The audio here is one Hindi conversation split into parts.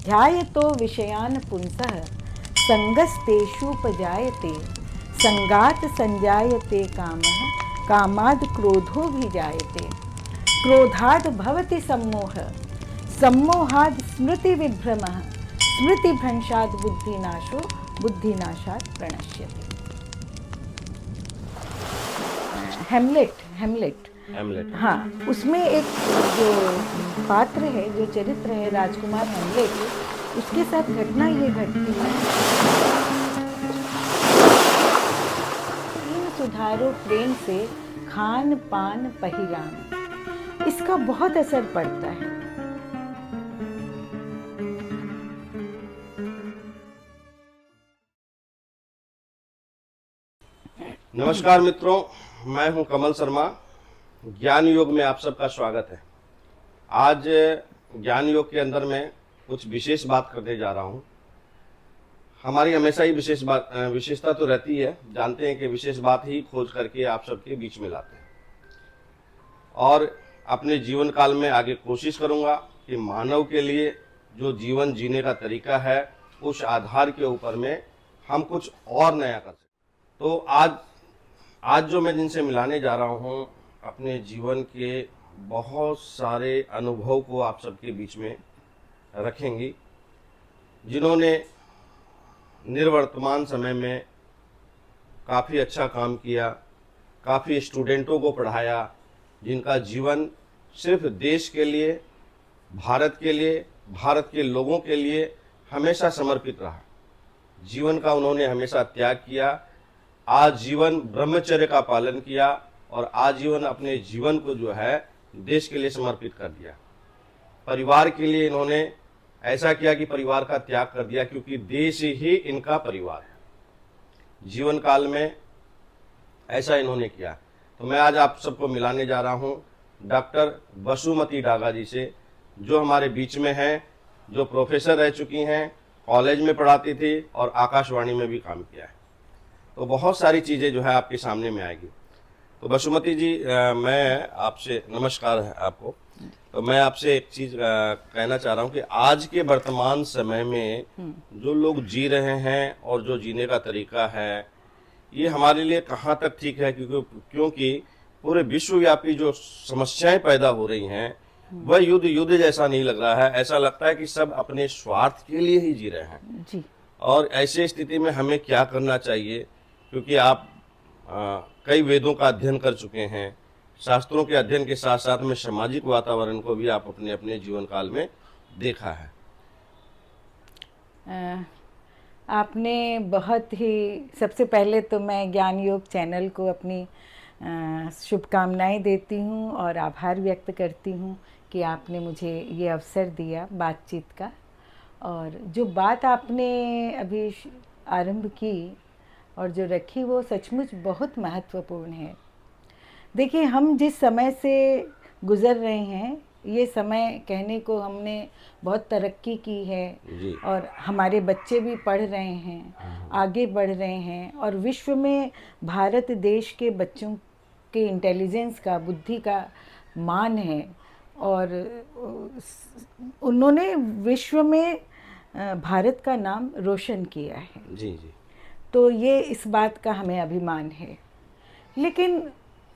ध्यायतो विषयान् पुंसः संगस्तेषुपजायते संगात संजायते कामः कामाद् क्रोधो भी जायते क्रोधाद् भवति सम्मोहः सम्मोहाद् स्मृति विभ्रमः स्मृतिभ्रंशाद् बुद्धिनाशो बुद्धिनाशात् प्रणश्यते। हेमलेट हेमलेट हेमलेट। हाँ, उसमें एक जो पात्र है, जो चरित्र है राजकुमार हेमलेट, उसके साथ घटना ये घटती है। तीन सुधारो प्रेम से खान पान पहिरान, इसका बहुत असर पड़ता है। नमस्कार मित्रों, मैं हूं कमल शर्मा। ज्ञान योग में आप सबका स्वागत है। आज ज्ञान योग के अंदर मैं कुछ विशेष बात करने जा रहा हूं। हमारी हमेशा ही विशेषता तो रहती है, जानते हैं कि विशेष बात ही खोज करके आप सबके बीच में लाते हैं। और अपने जीवन काल में आगे कोशिश करूंगा कि मानव के लिए जो जीवन जीने का तरीका है, उस आधार के ऊपर में हम कुछ और नया कर सकें। तो आज जो मैं जिनसे मिलाने जा रहा हूँ, अपने जीवन के बहुत सारे अनुभव को आप सबके बीच में रखेंगी, जिन्होंने निर्वर्तमान समय में काफ़ी अच्छा काम किया, काफ़ी स्टूडेंटों को पढ़ाया, जिनका जीवन सिर्फ देश के लिए, भारत के लिए, भारत के लोगों के लिए हमेशा समर्पित रहा। जीवन का उन्होंने हमेशा त्याग किया, आजीवन ब्रह्मचर्य का पालन किया और आजीवन अपने जीवन को जो है देश के लिए समर्पित कर दिया। परिवार के लिए इन्होंने ऐसा किया कि परिवार का त्याग कर दिया, क्योंकि देश ही इनका परिवार है। जीवन काल में ऐसा इन्होंने किया। तो मैं आज आप सबको मिलाने जा रहा हूं डॉक्टर वसुमती डागा जी से, जो हमारे बीच में हैं, जो प्रोफेसर रह चुकी हैं, कॉलेज में पढ़ाती थी और आकाशवाणी में भी काम किया है। तो बहुत सारी चीज़ें जो है आपके सामने में आएगी। तो वसुमती जी, मैं आपसे, नमस्कार है आपको। तो मैं आपसे एक चीज़ कहना चाह रहा हूँ कि आज के वर्तमान समय में जो लोग जी रहे हैं और जो जीने का तरीका है, ये हमारे लिए कहाँ तक ठीक है, क्योंकि पूरे विश्वव्यापी जो समस्याएं पैदा हो रही हैं, वह युद्ध जैसा नहीं लग रहा है। ऐसा लगता है कि सब अपने स्वार्थ के लिए ही जी रहे हैं जी। और ऐसे स्थिति में हमें क्या करना चाहिए, क्योंकि आप कई वेदों का अध्ययन कर चुके हैं, शास्त्रों के अध्ययन के साथ साथ में सामाजिक वातावरण को भी आप अपने अपने जीवन काल में देखा है। आपने बहुत ही, सबसे पहले तो मैं ज्ञान योग चैनल को अपनी शुभकामनाएं देती हूं और आभार व्यक्त करती हूं कि आपने मुझे ये अवसर दिया बातचीत का। और जो बात आपने अभी आरंभ की और जो रखी, वो सचमुच बहुत महत्वपूर्ण है। देखिए, हम जिस समय से गुज़र रहे हैं, ये समय कहने को हमने बहुत तरक्की की है और हमारे बच्चे भी पढ़ रहे हैं, आगे बढ़ रहे हैं और विश्व में भारत देश के बच्चों के इंटेलिजेंस का, बुद्धि का मान है और उन्होंने विश्व में भारत का नाम रोशन किया है। जी जी। तो ये इस बात का हमें अभिमान है, लेकिन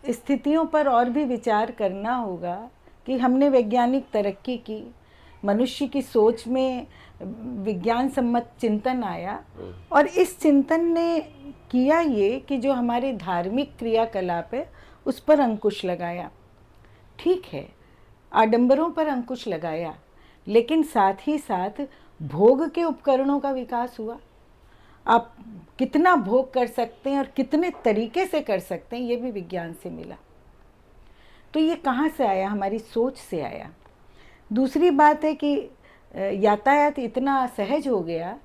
स्थितियों पर और भी विचार करना होगा कि हमने वैज्ञानिक तरक्की की, मनुष्य की सोच में विज्ञान सम्मत चिंतन आया और इस चिंतन ने किया ये कि जो हमारे धार्मिक क्रियाकलाप है उस पर अंकुश लगाया। ठीक है, आडंबरों पर अंकुश लगाया, लेकिन साथ ही साथ भोग के उपकरणों का विकास हुआ। आप कितना भोग कर सकते हैं और कितने तरीके से कर सकते हैं, ये भी विज्ञान से मिला। तो ये कहाँ से आया? हमारी सोच से आया। दूसरी बात है कि यातायात इतना सहज हो गया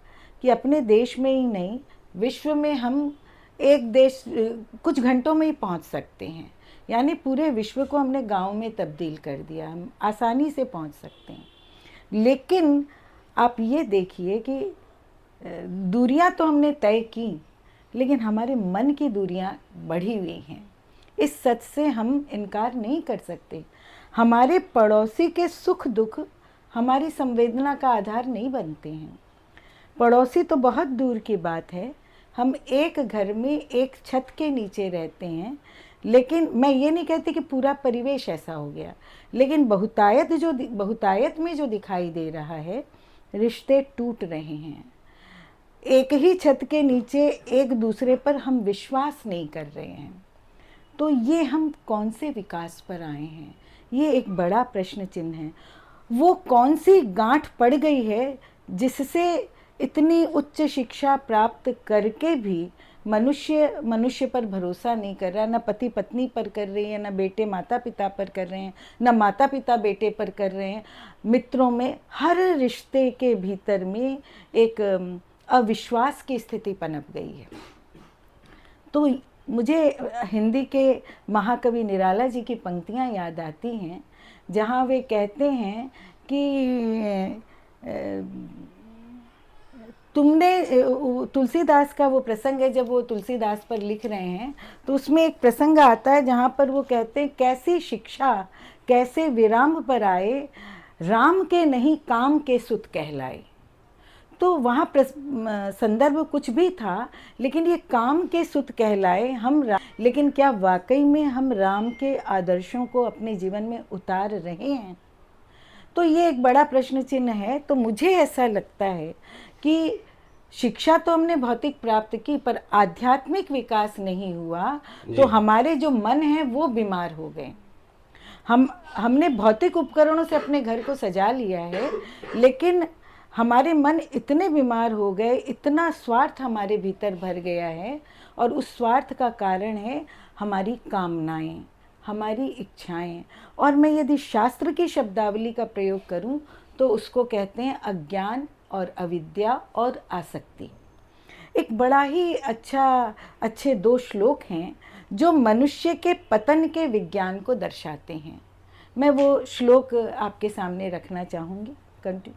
कि अपने देश में ही नहीं, विश्व में हम एक देश कुछ घंटों में ही पहुंच सकते हैं। यानी पूरे विश्व को हमने गांव में तब्दील कर दिया, हम आसानी से पहुंच सकते हैं। लेकिन आप ये देखिए कि दूरियां तो हमने तय की, लेकिन हमारे मन की दूरियां बढ़ी हुई हैं। इस सच से हम इनकार नहीं कर सकते। हमारे पड़ोसी के सुख दुख हमारी संवेदना का आधार नहीं बनते हैं। पड़ोसी तो बहुत दूर की बात है, हम एक घर में एक छत के नीचे रहते हैं, लेकिन मैं ये नहीं कहती कि पूरा परिवेश ऐसा हो गया, लेकिन बहुतायत में जो दिखाई दे रहा है, रिश्ते टूट रहे हैं। एक ही छत के नीचे एक दूसरे पर हम विश्वास नहीं कर रहे हैं। तो ये हम कौन से विकास पर आए हैं, ये एक बड़ा प्रश्न चिन्ह है। वो कौन सी गांठ पड़ गई है जिससे इतनी उच्च शिक्षा प्राप्त करके भी मनुष्य पर भरोसा नहीं कर रहा, न पति पत्नी पर कर रही है, न बेटे माता पिता पर कर रहे हैं, न माता पिता बेटे पर कर रहे हैं। मित्रों में, हर रिश्ते के भीतर में एक अविश्वास की स्थिति पनप गई है। तो मुझे हिंदी के महाकवि निराला जी की पंक्तियां याद आती हैं, जहाँ वे कहते हैं कि तुलसीदास का वो प्रसंग है, जब वो तुलसीदास पर लिख रहे हैं, तो उसमें एक प्रसंग आता है जहाँ पर वो कहते हैं, कैसी शिक्षा कैसे विराम पर आए, राम के नहीं काम के सुत कहलाए। तो वहाँ संदर्भ कुछ भी था, लेकिन ये काम के सुत कहलाए लेकिन क्या वाकई में हम राम के आदर्शों को अपने जीवन में उतार रहे हैं? तो ये एक बड़ा प्रश्न चिन्ह है। तो मुझे ऐसा लगता है कि शिक्षा तो हमने भौतिक प्राप्त की, पर आध्यात्मिक विकास नहीं हुआ, तो हमारे जो मन है वो बीमार हो गए। हमने भौतिक उपकरणों से अपने घर को सजा लिया है, लेकिन हमारे मन इतने बीमार हो गए, इतना स्वार्थ हमारे भीतर भर गया है, और उस स्वार्थ का कारण है हमारी कामनाएं, हमारी इच्छाएं। और मैं यदि शास्त्र की शब्दावली का प्रयोग करूं तो उसको कहते हैं अज्ञान और अविद्या और आसक्ति। एक बड़ा ही अच्छे 2 श्लोक हैं जो मनुष्य के पतन के विज्ञान को दर्शाते हैं। मैं वो श्लोक आपके सामने रखना चाहूँगी। कंटिन्यू।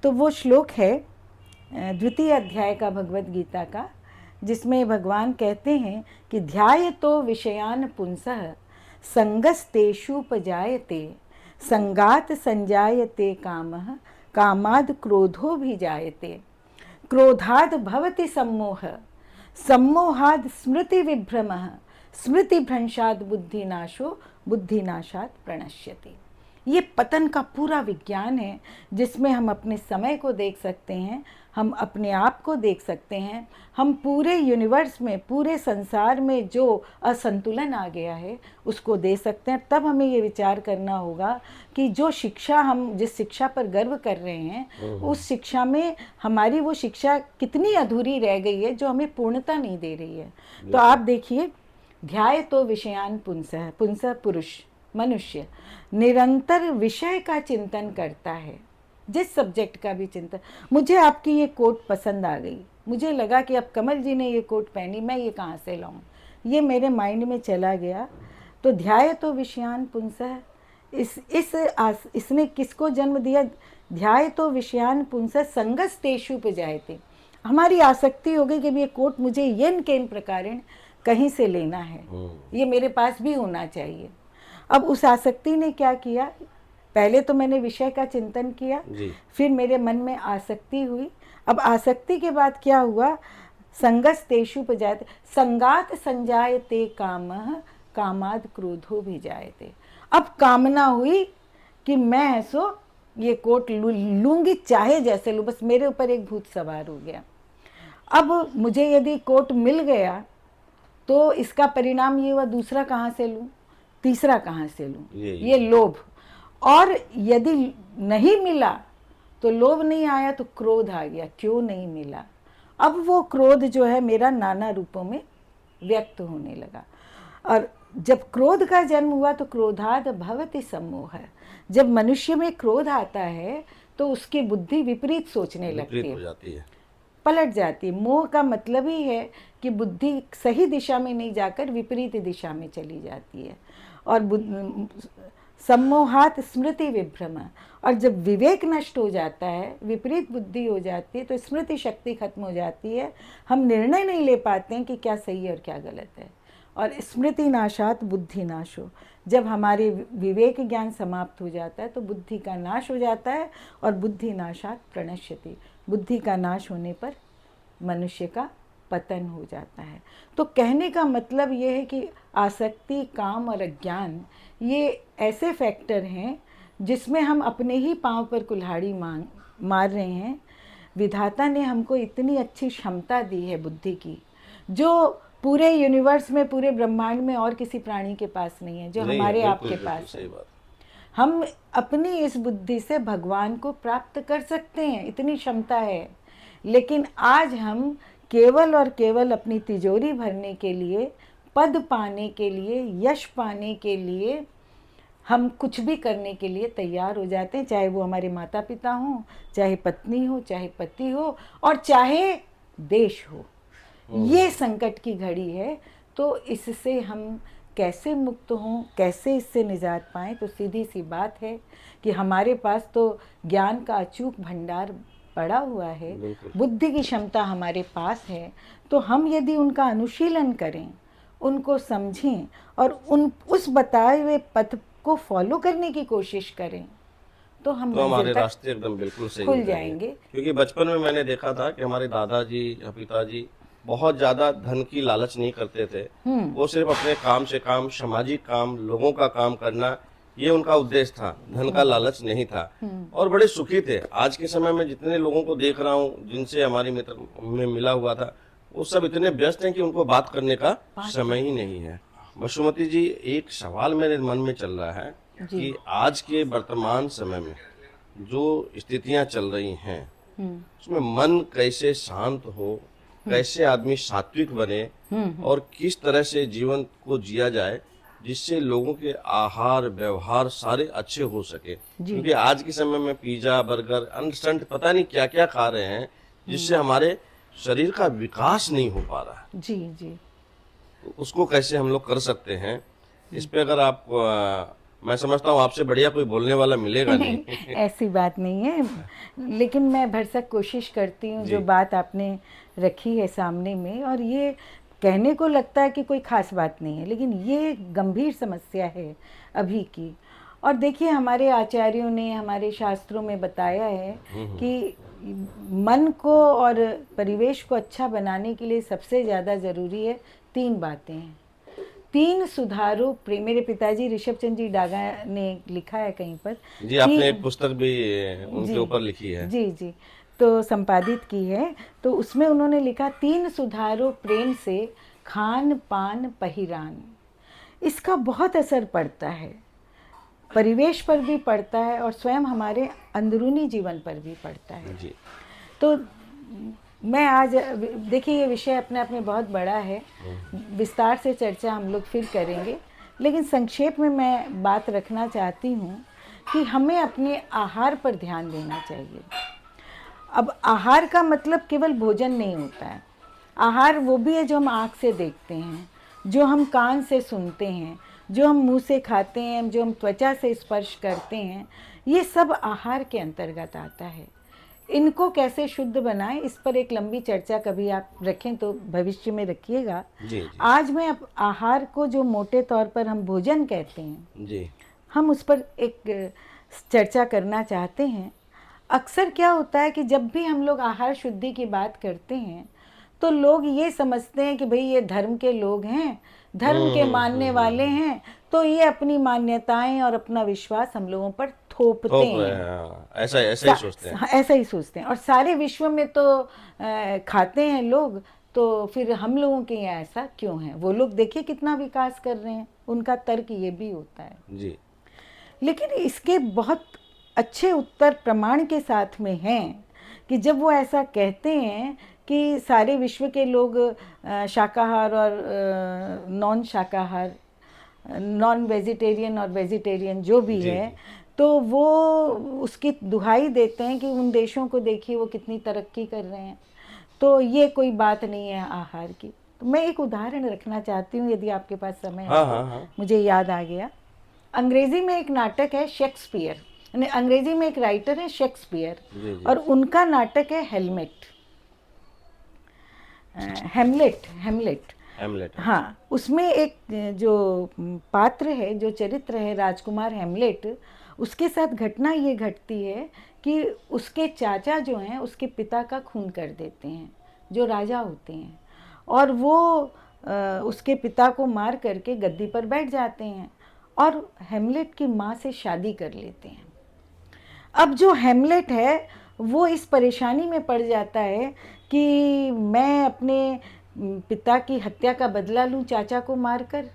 तो वो श्लोक है 2 अध्याय का भगवत गीता का, जिसमें भगवान कहते हैं कि ध्यायतो विषयान पुंसः संगस्तेषुपजायते संगात संजायते कामः कामाद क्रोधो भी जायते क्रोधाद भवति सम्मोह सम्मोहाद स्मृति विभ्रमः स्मृति भ्रंशाद बुद्धिनाशो बुद्धिनाशात प्रणश्यति। ये पतन का पूरा विज्ञान है, जिसमें हम अपने समय को देख सकते हैं, हम अपने आप को देख सकते हैं, हम पूरे यूनिवर्स में, पूरे संसार में जो असंतुलन आ गया है उसको देख सकते हैं। तब हमें ये विचार करना होगा कि जिस शिक्षा पर गर्व कर रहे हैं, उस शिक्षा में हमारी वो शिक्षा कितनी अधूरी रह गई है, जो हमें पूर्णता नहीं दे रही है। तो आप देखिए, ध्यायतो विषयान पुंसः, पुंसः पुरुष मनुष्य निरंतर विषय का चिंतन करता है, जिस सब्जेक्ट का भी चिंतन। मुझे आपकी ये कोट पसंद आ गई, मुझे लगा कि अब कमल जी ने ये कोट पहनी, मैं ये कहाँ से लाऊं, ये मेरे माइंड में चला गया। तो ध्यायतो विषयान पुंसः, इसने किसको जन्म दिया? ध्यायतो विषयान पुंसः संगस्तेषुपजायते। हमारी आसक्ति हो गई कि ये कोट मुझे येन केन प्रकारेण कहीं से लेना है, ये मेरे पास भी होना चाहिए। अब उस आसक्ति ने क्या किया? पहले तो मैंने विषय का चिंतन किया, फिर मेरे मन में आसक्ति हुई। अब आसक्ति के बाद क्या हुआ? संगस्तेषुपजायते संगात संजायते कामः कामाद क्रोधो भी जायते। अब कामना हुई कि मैं ये कोट लूंगी, चाहे जैसे लूँ, बस मेरे ऊपर एक भूत सवार हो गया। अब मुझे यदि कोट मिल गया तो इसका परिणाम ये हुआ, दूसरा कहाँ से लूँ, तीसरा कहाँ से लूँ, ये लोभ। और यदि नहीं मिला तो लोभ नहीं आया तो क्रोध आ गया, क्यों नहीं मिला। अब वो क्रोध जो है मेरा नाना रूपों में व्यक्त होने लगा। और जब क्रोध का जन्म हुआ तो क्रोधाद भवति सम्मोह। जब मनुष्य में क्रोध आता है तो उसकी बुद्धि विपरीत सोचने लगती है, पलट जाती है। मोह का मतलब ही है कि बुद्धि सही दिशा में नहीं जाकर विपरीत दिशा में चली जाती है। और सम्मोहात स्मृति विभ्रम। और जब विवेक नष्ट हो जाता है, विपरीत बुद्धि हो जाती है, तो स्मृति शक्ति खत्म हो जाती है। हम निर्णय नहीं ले पाते हैं कि क्या सही है और क्या गलत है। और स्मृति नाशात बुद्धि नाशो। जब हमारे विवेक ज्ञान समाप्त हो जाता है तो बुद्धि का नाश हो जाता है, और बुद्धि नाशात प्रणश्यति, बुद्धि का नाश होने पर मनुष्य का पतन हो जाता है। तो कहने का मतलब ये है कि आसक्ति, काम और अज्ञान ये ऐसे फैक्टर हैं जिसमें हम अपने ही पांव पर कुल्हाड़ी मार रहे हैं। विधाता ने हमको इतनी अच्छी क्षमता दी है बुद्धि की, जो पूरे यूनिवर्स में, पूरे ब्रह्मांड में और किसी प्राणी के पास नहीं है, जो नहीं है, हमारे बिल्कुल, आपके बिल्कुल पास सही है। बात। हम अपनी इस बुद्धि से भगवान को प्राप्त कर सकते हैं, इतनी क्षमता है। लेकिन आज हम केवल और केवल अपनी तिजोरी भरने के लिए, पद पाने के लिए, यश पाने के लिए हम कुछ भी करने के लिए तैयार हो जाते हैं, चाहे वो हमारे माता पिता हों, चाहे पत्नी हो, चाहे पति हो, और चाहे देश हो। ये संकट की घड़ी है। तो इससे हम कैसे मुक्त हों, कैसे इससे निजात पाएं? तो सीधी सी बात है कि हमारे पास तो ज्ञान का अचूक भंडार पड़ा हुआ है, बुद्धि की क्षमता हमारे पास है। तो हम यदि उनका अनुशीलन करें, उनको समझें और उस बताए हुए पथ को फॉलो करने की कोशिश करें, तो हम तो हमारे मंजिल तक रास्ते एकदम बिल्कुल सही खुल हो जाएंगे। जाएंगे। क्योंकि बचपन में मैंने देखा था कि हमारे दादाजी या पिताजी बहुत ज्यादा धन की लालच नहीं करते थे। वो सिर्फ अपने काम से काम, सामाजिक काम, लोगों का काम करना, ये उनका उद्देश्य था। धन का लालच नहीं था और बड़े सुखी थे। आज के समय में जितने लोगों को देख रहा हूँ, जिनसे हमारी मित्र में मिला हुआ था, वो सब इतने व्यस्त हैं कि उनको बात करने का समय ही नहीं है। बसुमती जी, एक सवाल मेरे मन में चल रहा है कि आज के वर्तमान समय में जो स्थितियां चल रही हैं, उसमें मन कैसे शांत हो, कैसे आदमी सात्विक बने और किस तरह से जीवन को जिया जाए जिससे लोगों के आहार व्यवहार सारे अच्छे हो सके। क्योंकि आज के समय में पिज्जा, बर्गर, इंस्टेंट पता नहीं क्या क्या खा रहे हैं, जिससे हमारे शरीर का विकास नहीं हो पा रहा है। जी जी। तो उसको कैसे हम लोग कर सकते हैं, इस पे अगर आप मैं समझता हूँ आपसे बढ़िया कोई बोलने वाला मिलेगा नहीं। ऐसी बात नहीं है, लेकिन मैं भरसक कोशिश करती हूँ जो बात आपने रखी है सामने में। और ये कहने को लगता है कि कोई खास बात नहीं है, लेकिन ये गंभीर समस्या है अभी की। और देखिए, हमारे आचार्यों ने, हमारे शास्त्रों में बताया है कि मन को और परिवेश को अच्छा बनाने के लिए सबसे ज़्यादा ज़रूरी है 3 बातें हैं। 3 सुधारो प्रेम। मेरे पिताजी ऋषभ चंद्र जी डागा ने लिखा है कहीं पर जी, आपने एक पुस्तक भी उनके ऊपर लिखी है। जी जी, तो संपादित की है। तो उसमें उन्होंने लिखा, 3 सुधारो प्रेम से, खान पान पहिरान। इसका बहुत असर पड़ता है, परिवेश पर भी पड़ता है और स्वयं हमारे अंदरूनी जीवन पर भी पड़ता है जी। तो मैं आज, देखिए, ये विषय अपने आप में बहुत बड़ा है, विस्तार से चर्चा हम लोग फिर करेंगे, लेकिन संक्षेप में मैं बात रखना चाहती हूँ कि हमें अपने आहार पर ध्यान देना चाहिए। अब आहार का मतलब केवल भोजन नहीं होता है। आहार वो भी है जो हम आँख से देखते हैं, जो हम कान से सुनते हैं, जो हम मुंह से खाते हैं, जो हम त्वचा से स्पर्श करते हैं, ये सब आहार के अंतर्गत आता है। इनको कैसे शुद्ध बनाएं, इस पर एक लंबी चर्चा कभी आप रखें तो भविष्य में रखिएगा। जी। आज मैं आहार को, जो मोटे तौर पर हम भोजन कहते हैं जी, हम उस पर एक चर्चा करना चाहते हैं। अक्सर क्या होता है कि जब भी हम लोग आहार शुद्धि की बात करते हैं तो लोग ये समझते हैं कि भाई ये धर्म के लोग हैं, धर्म के मानने वाले हैं, तो ये अपनी मान्यताएं और अपना विश्वास हम लोगों पर थोपते हैं। ऐसा ऐसा ही सोचते हैं। ऐसा ही सोचते हैं। और सारे विश्व में तो खाते हैं लोग, तो फिर हम लोगों के यहाँ ऐसा क्यों है? वो लोग देखिए कितना विकास कर रहे हैं, उनका तर्क ये भी होता है। जी। लेकिन इसके बहुत अच्छे उत्तर प्रमाण के साथ में हैं कि जब वो ऐसा कहते हैं कि सारे विश्व के लोग शाकाहार और नॉन शाकाहार, नॉन वेजिटेरियन और वेजिटेरियन जो भी है, तो वो उसकी दुहाई देते हैं कि उन देशों को देखिए वो कितनी तरक्की कर रहे हैं, तो ये कोई बात नहीं है आहार की। तो मैं एक उदाहरण रखना चाहती हूँ, यदि आपके पास समय है। हाँ। मुझे याद आ गया, अंग्रेजी में एक नाटक है शेक्सपियर, अंग्रेजी में एक राइटर है शेक्सपियर, और उनका नाटक है हेमलेट। हेमलेट। हाँ, उसमें एक जो पात्र है, जो चरित्र है राजकुमार हेमलेट, उसके साथ घटना ये घटती है कि उसके चाचा जो हैं उसके पिता का खून कर देते हैं, जो राजा होते हैं, और वो उसके पिता को मार करके गद्दी पर बैठ जाते हैं और हेमलेट की माँ से शादी कर लेते हैं। अब जो हेमलेट है वो इस परेशानी में पड़ जाता है कि मैं अपने पिता की हत्या का बदला लूं चाचा को मारकर,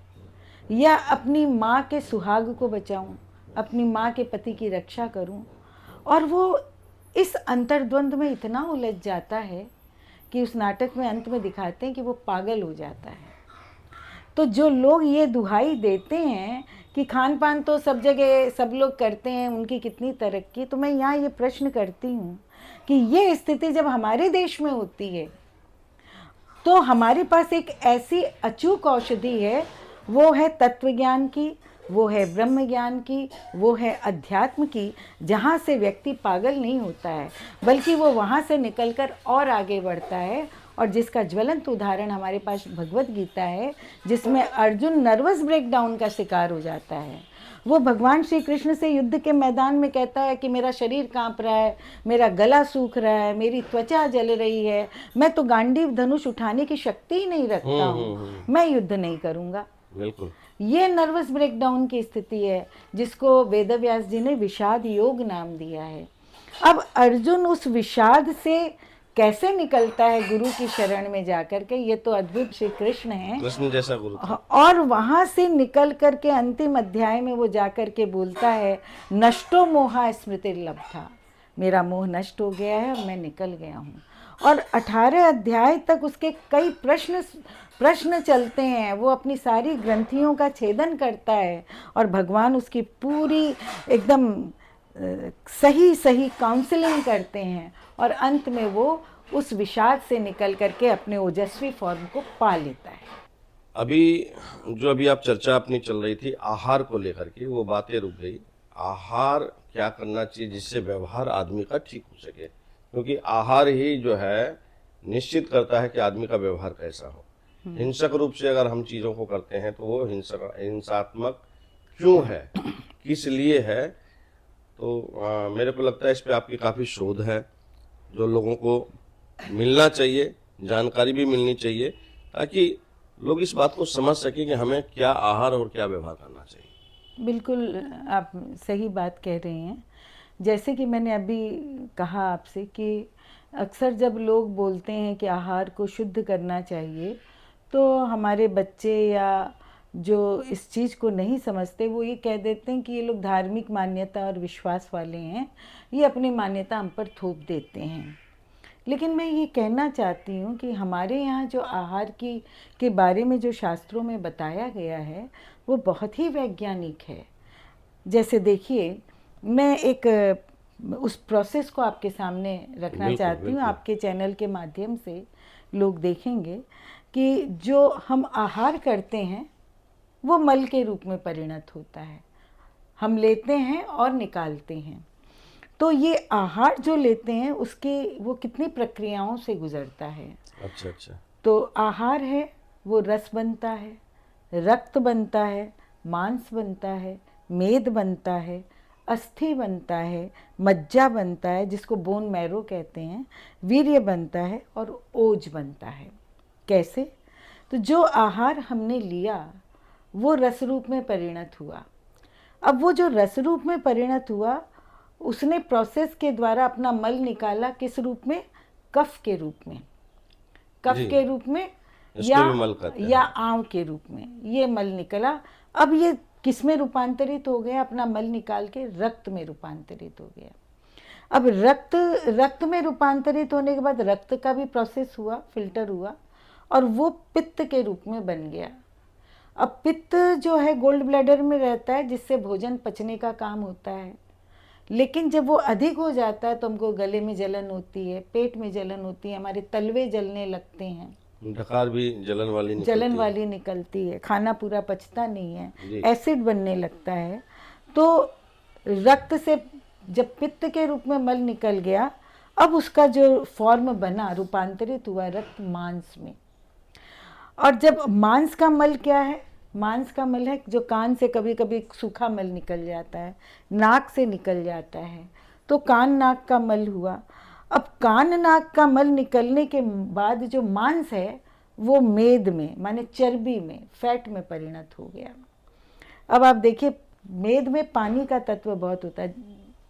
या अपनी माँ के सुहाग को बचाऊं, अपनी माँ के पति की रक्षा करूं। और वो इस अंतर्द्वंद में इतना उलझ जाता है कि उस नाटक में अंत में दिखाते हैं कि वो पागल हो जाता है। तो जो लोग ये दुहाई देते हैं कि खान पान तो सब जगह सब लोग करते हैं, उनकी कितनी तरक्की, तो मैं यहाँ ये प्रश्न करती हूँ कि ये स्थिति जब हमारे देश में होती है तो हमारे पास एक ऐसी अचूक औषधि है, वो है तत्व ज्ञान की, वो है ब्रह्म ज्ञान की, वो है अध्यात्म की, जहाँ से व्यक्ति पागल नहीं होता है बल्कि वो वहाँ से निकलकर और आगे बढ़ता है। और जिसका ज्वलंत उदाहरण हमारे पास भगवत गीता है, जिसमें अर्जुन नर्वस ब्रेकडाउन का शिकार हो जाता है। वो भगवान श्री कृष्ण से युद्ध के मैदान में कहता है कि मेरा शरीर कांप रहा है, मेरा गला सूख रहा है, मेरी त्वचा जल रही है, मैं तो गांडीव धनुष उठाने की शक्ति ही नहीं रखता हूँ, मैं युद्ध नहीं करूँगा। बिल्कुल। ये नर्वस ब्रेकडाउन की स्थिति है जिसको वेदव्यास जी ने विषाद योग नाम दिया है। अब अर्जुन उस विषाद से कैसे निकलता है गुरु की शरण में जाकर के, ये तो अद्भुत श्री कृष्ण है, कृष्ण जैसा गुरु था। और वहां से निकल करके अंतिम अध्याय में वो जाकर के बोलता है, नष्टो मोहा स्मृतिर्लब्धा, मेरा मोह नष्ट हो गया है और मैं निकल गया हूँ। और 18 अध्याय तक उसके कई प्रश्न चलते हैं, वो अपनी सारी ग्रंथियों का छेदन करता है और भगवान उसकी पूरी एकदम सही सही काउंसलिंग करते हैं और अंत में वो उस विषाद से निकल करके अपने ओजस्वी फॉर्म को पा लेता है। अभी आप चर्चा अपनी चल रही थी आहार को लेकर के, वो बातें रुक गई। आहार क्या करना चाहिए जिससे व्यवहार आदमी का ठीक हो सके, क्योंकि आहार ही जो है निश्चित करता है कि आदमी का व्यवहार कैसा हो। हिंसक रूप से अगर हम चीजों को करते हैं तो वो हिंसात्मक क्यों है, किस लिए है, तो मेरे को लगता है इस पे आपकी काफी शोध है जो लोगों को मिलना चाहिए, जानकारी भी मिलनी चाहिए, ताकि लोग इस बात को समझ सकें कि हमें क्या आहार और क्या व्यवहार करना चाहिए। बिल्कुल आप सही बात कह रहे हैं। जैसे कि मैंने अभी कहा आपसे कि अक्सर जब लोग बोलते हैं कि आहार को शुद्ध करना चाहिए, तो हमारे बच्चे या जो इस चीज़ को नहीं समझते वो ये कह देते हैं कि ये लोग धार्मिक मान्यता और विश्वास वाले हैं, ये अपनी मान्यता हम पर थोप देते हैं। लेकिन मैं ये कहना चाहती हूँ कि हमारे यहाँ जो आहार की के बारे में जो शास्त्रों में बताया गया है वो बहुत ही वैज्ञानिक है। जैसे देखिए, मैं एक उस प्रोसेस को आपके सामने रखना चाहती हूँ, आपके चैनल के माध्यम से लोग देखेंगे कि जो हम आहार करते हैं वो मल के रूप में परिणत होता है, हम लेते हैं और निकालते हैं। तो ये आहार जो लेते हैं उसके वो कितनी प्रक्रियाओं से गुजरता है। अच्छा। तो आहार है वो रस बनता है, रक्त बनता है, मांस बनता है, मेद बनता है, अस्थि बनता है, मज्जा बनता है जिसको बोन मैरो कहते हैं, वीर्य बनता है और ओज बनता है। कैसे? तो जो आहार हमने लिया वो रस रूप में परिणत हुआ। अब वो जो रस रूप में परिणत हुआ उसने प्रोसेस के द्वारा अपना मल निकाला, किस रूप में? कफ के रूप में, कफ के रूप में या आंव के रूप में ये मल निकला। अब ये किस में रूपांतरित हो गया? अपना मल निकाल के रक्त में रूपांतरित हो गया। अब रक्त में रूपांतरित होने के बाद रक्त का भी प्रोसेस हुआ, फिल्टर हुआ और वो पित्त के रूप में बन गया। अब पित्त जो है गोल्ड ब्लैडर में रहता है जिससे भोजन पचने का काम होता है, लेकिन जब वो अधिक हो जाता है तो हमको गले में जलन होती है, पेट में जलन होती है, हमारे तलवे जलने लगते हैं, डकार भी जलन वाली निकलती है, खाना पूरा पचता नहीं है, एसिड बनने लगता है। तो रक्त से जब पित्त के रूप में मल निकल गया, अब उसका जो फॉर्म बना, रूपांतरित हुआ रक्त मांस में। और जब मांस का मल क्या है, मांस का मल है जो कान से कभी कभी सूखा मल निकल जाता है, नाक से निकल जाता है, तो कान नाक का मल हुआ। अब कान नाक का मल निकलने के बाद जो मांस है वो मेद में, माने चर्बी में, फैट में परिणत हो गया। अब आप देखिए, मेद में पानी का तत्व बहुत होता है,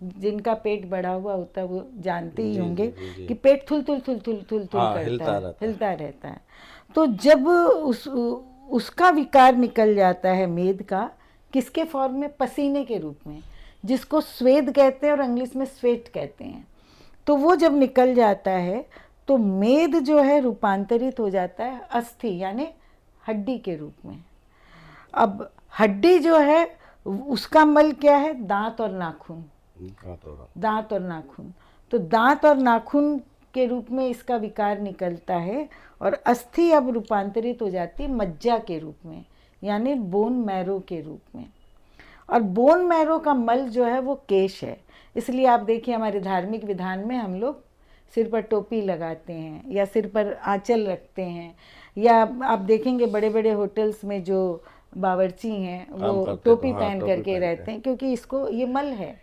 जिनका पेट बढ़ा हुआ होता है वो जानते ही जी होंगे जी जी जी। कि पेट थुल थुल थुल थुल थुल थुल हाँ, करता हिलता है, रहता है। हिलता रहता है। तो जब उसका विकार निकल जाता है मेद का, किसके फॉर्म में, पसीने के रूप में, जिसको स्वेद कहते हैं और इंग्लिश में स्वेट कहते हैं। तो वो जब निकल जाता है तो मेद जो है रूपांतरित हो जाता है अस्थि यानी हड्डी के रूप में। अब हड्डी जो है उसका मल क्या है, दांत और नाखून, दांत और नाखून। तो दांत और नाखून के रूप में इसका विकार निकलता है और अस्थि अब रूपांतरित हो जाती है मज्जा के रूप में, यानी बोन मैरो के रूप में। और बोन मैरो का मल जो है वो केश है। इसलिए आप देखिए हमारे धार्मिक विधान में हम लोग सिर पर टोपी लगाते हैं या सिर पर आंचल रखते हैं, या आप देखेंगे बड़े बड़े होटल्स में जो बावर्ची हैं वो टोपी पहन करके रहते हैं, क्योंकि इसको ये मल है।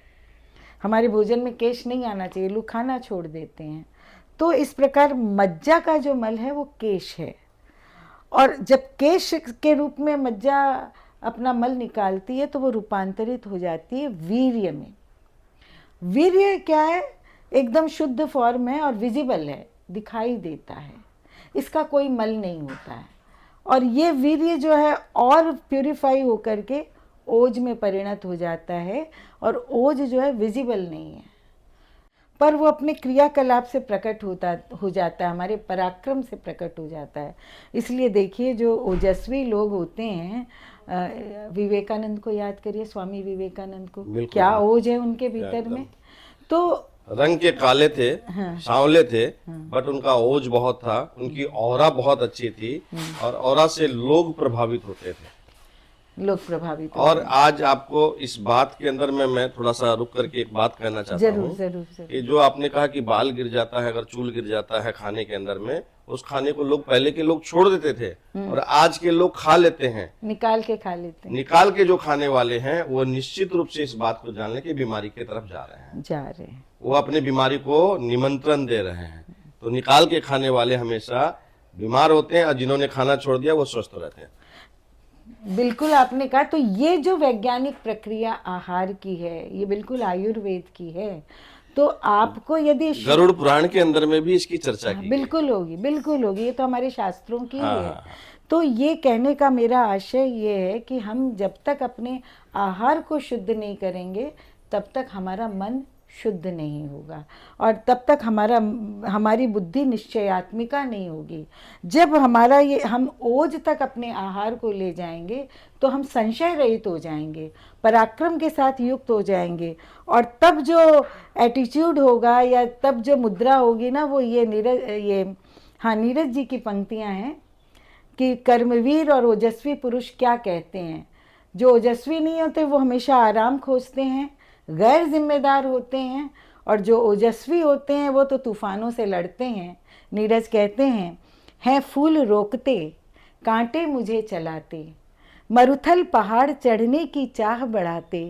हमारे भोजन में केश नहीं आना चाहिए, लोग खाना छोड़ देते हैं। तो इस प्रकार मज्जा का जो मल है वो केश है। और जब केश के रूप में मज्जा अपना मल निकालती है तो वो रूपांतरित हो जाती है वीर्य में। वीर्य क्या है, एकदम शुद्ध फॉर्म है और विजिबल है, दिखाई देता है, इसका कोई मल नहीं होता है। और ये वीर्य जो है और प्यूरिफाई होकर के ओज में परिणत हो जाता है, और ओज जो है विजिबल नहीं है पर वो अपने क्रियाकलाप से प्रकट हो जाता है, हमारे पराक्रम से प्रकट हो जाता है। इसलिए देखिए जो ओजस्वी लोग होते हैं, विवेकानंद को याद करिए, स्वामी विवेकानंद को, क्या ओज है उनके भीतर में। तो रंग के काले थे, हाँ, सांवले थे, बट उनका ओज बहुत था, उनकी ऑरा बहुत अच्छी थी और ऑरा से लोग प्रभावित होते थे, लोग प्रभावित। और आज आपको इस बात के अंदर में मैं थोड़ा सा रुक करके एक बात कहना चाहता हूँ। जरूर। कि जो आपने कहा कि बाल गिर जाता है, अगर चूल गिर जाता है खाने के अंदर में, उस खाने को लोग, पहले के लोग छोड़ देते थे और आज के लोग खा लेते हैं, निकाल के खा लेते हैं। निकाल के जो खाने वाले हैं वो निश्चित रूप से इस बात को जान लें कि बीमारी की तरफ जा रहे हैं, वो अपने बीमारी को निमंत्रण दे रहे हैं। तो निकाल के खाने वाले हमेशा बीमार होते हैं और जिन्होंने खाना छोड़ दिया वो स्वस्थ रहते हैं। बिल्कुल आपने कहा। तो ये जो वैज्ञानिक प्रक्रिया आहार की है, ये बिल्कुल आयुर्वेद की है। तो आपको यदि गरुड़ पुराण के अंदर में भी इसकी चर्चा की बिल्कुल होगी, बिल्कुल होगी, ये तो हमारे शास्त्रों की ही है। तो ये कहने का मेरा आशय ये है कि हम जब तक अपने आहार को शुद्ध नहीं करेंगे तब तक हमारा मन शुद्ध नहीं होगा, और तब तक हमारी बुद्धि निश्चयात्मिका नहीं होगी। जब हमारा ये हम ओज तक अपने आहार को ले जाएंगे तो हम संशय रहित हो जाएंगे, पराक्रम के साथ युक्त हो जाएंगे, और तब जो एटीट्यूड होगा या तब जो मुद्रा होगी ना, वो नीरज जी की पंक्तियां हैं कि कर्मवीर और ओजस्वी पुरुष क्या कहते हैं। जो ओजस्वी नहीं होते वो हमेशा आराम खोजते हैं, गैर जिम्मेदार होते हैं, और जो ओजस्वी होते हैं वो तो तूफानों से लड़ते हैं। नीरज कहते हैं फूल रोकते, कांटे मुझे चलाते, मरुथल पहाड़ चढ़ने की चाह बढ़ाते,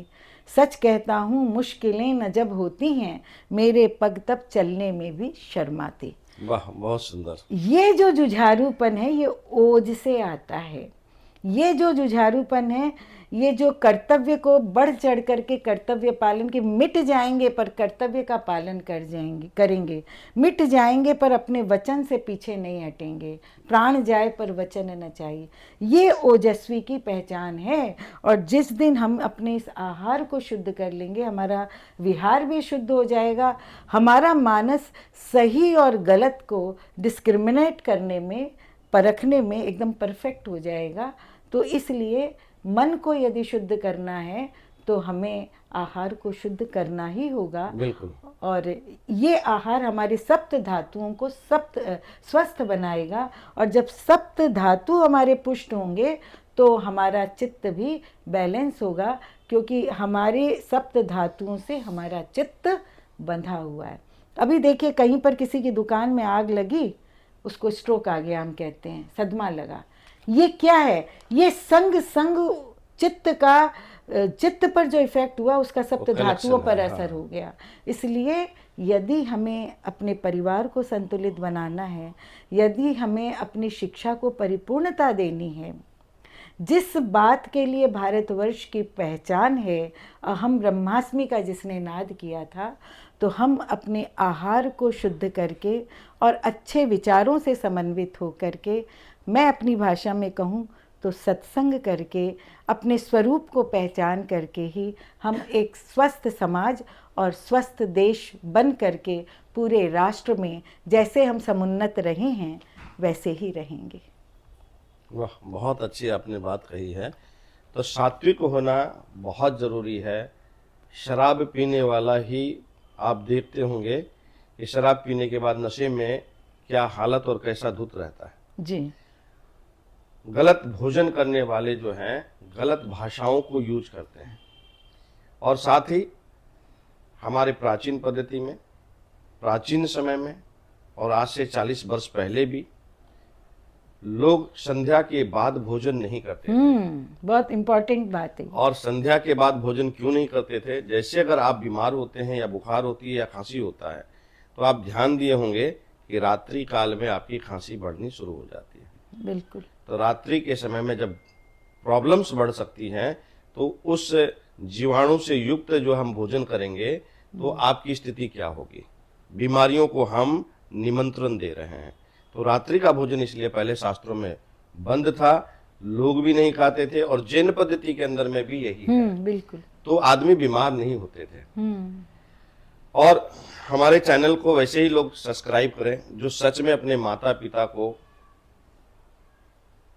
सच कहता हूँ मुश्किलें न जब होती हैं, मेरे पग तब चलने में भी शर्माते। वाह, बहुत सुंदर। ये जो जुझारूपन है ये ओज से आता है। ये जो जुझारूपन है, ये जो कर्तव्य को बढ़ चढ़ करके कर्तव्य पालन के, मिट जाएंगे पर कर्तव्य का पालन करेंगे, मिट जाएंगे पर अपने वचन से पीछे नहीं हटेंगे, प्राण जाए पर वचन न चाहिए, ये ओजस्वी की पहचान है। और जिस दिन हम अपने इस आहार को शुद्ध कर लेंगे, हमारा विहार भी शुद्ध हो जाएगा, हमारा मानस सही और गलत को डिस्क्रिमिनेट करने में, परखने में एकदम परफेक्ट हो जाएगा। तो इसलिए मन को यदि शुद्ध करना है तो हमें आहार को शुद्ध करना ही होगा। बिल्कुल। और ये आहार हमारे सप्त धातुओं को स्वस्थ बनाएगा, और जब सप्त धातु हमारे पुष्ट होंगे तो हमारा चित्त भी बैलेंस होगा, क्योंकि हमारे सप्त धातुओं से हमारा चित्त बंधा हुआ है। अभी देखिए कहीं पर किसी की दुकान में आग लगी, उसको स्ट्रोक आ गया, हम कहते हैं सदमा लगा, ये क्या है? ये संग संग चित्त पर जो इफेक्ट हुआ उसका सप्त वो धातुओं connection पर है, असर हाँ। हो गया। इसलिए यदि हमें अपने परिवार को संतुलित बनाना है, यदि हमें अपनी शिक्षा को परिपूर्णता देनी है, जिस बात के लिए भारतवर्ष की पहचान है, अहम ब्रह्मास्मि का जिसने नाद किया था, तो हम अपने आहार को शुद्ध करके और अच्छे विचारों से समन्वित हो करके, मैं अपनी भाषा में कहूँ तो सत्संग करके, अपने स्वरूप को पहचान करके ही हम एक स्वस्थ समाज और स्वस्थ देश बन करके पूरे राष्ट्र में जैसे हम समुन्नत रहे हैं वैसे ही रहेंगे। वाह, बहुत अच्छी आपने बात कही है। तो सात्विक होना बहुत ज़रूरी है। शराब पीने वाला ही आप देखते होंगे कि शराब पीने के बाद नशे में क्या हालत और कैसा धुत रहता है। जी। गलत भोजन करने वाले जो हैं गलत भाषाओं को यूज करते हैं, और साथ ही हमारे प्राचीन पद्धति में, प्राचीन समय में और आज से 40 वर्ष पहले भी लोग संध्या के बाद भोजन नहीं करते थे। बहुत इम्पोर्टेंट बात है। और संध्या के बाद भोजन क्यों नहीं करते थे? जैसे अगर आप बीमार होते हैं या बुखार होती है या खांसी होता है, तो आप ध्यान दिए होंगे कि रात्रि काल में आपकी खांसी बढ़नी शुरू हो जाती है। बिल्कुल। तो रात्रि के समय में जब प्रॉब्लम्स बढ़ सकती हैं, तो उस जीवाणु से युक्त जो हम भोजन करेंगे तो आपकी स्थिति क्या होगी? बीमारियों को हम निमंत्रण दे रहे हैं। तो रात्रि का भोजन इसलिए पहले शास्त्रों में बंद था, लोग भी नहीं खाते थे, और जैन पद्धति के अंदर में भी यही है। बिल्कुल। तो आदमी बीमार नहीं होते थे। और हमारे चैनल को वैसे ही लोग सब्सक्राइब करें जो सच में अपने माता पिता को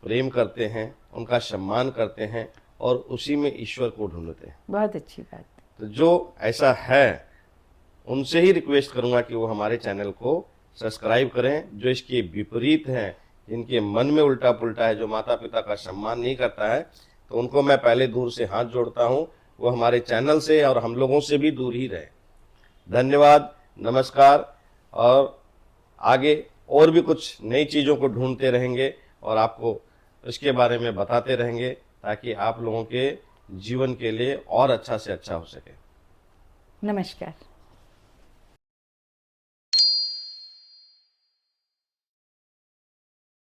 प्रेम करते हैं, उनका सम्मान करते हैं और उसी में ईश्वर को ढूंढते हैं। बहुत अच्छी बात। तो जो ऐसा है उनसे ही रिक्वेस्ट करूंगा कि वो हमारे चैनल को सब्सक्राइब करें। जो इसके विपरीत हैं, जिनके मन में उल्टा पुल्टा है, जो माता पिता का सम्मान नहीं करता है, तो उनको मैं पहले दूर से हाथ जोड़ता हूं, वो हमारे चैनल से और हम लोगों से भी दूर ही रहे। धन्यवाद, नमस्कार। और आगे और भी कुछ नई चीज़ों को ढूंढते रहेंगे और आपको इसके बारे में बताते रहेंगे, ताकि आप लोगों के जीवन के लिए और अच्छा से अच्छा हो सके। नमस्कार।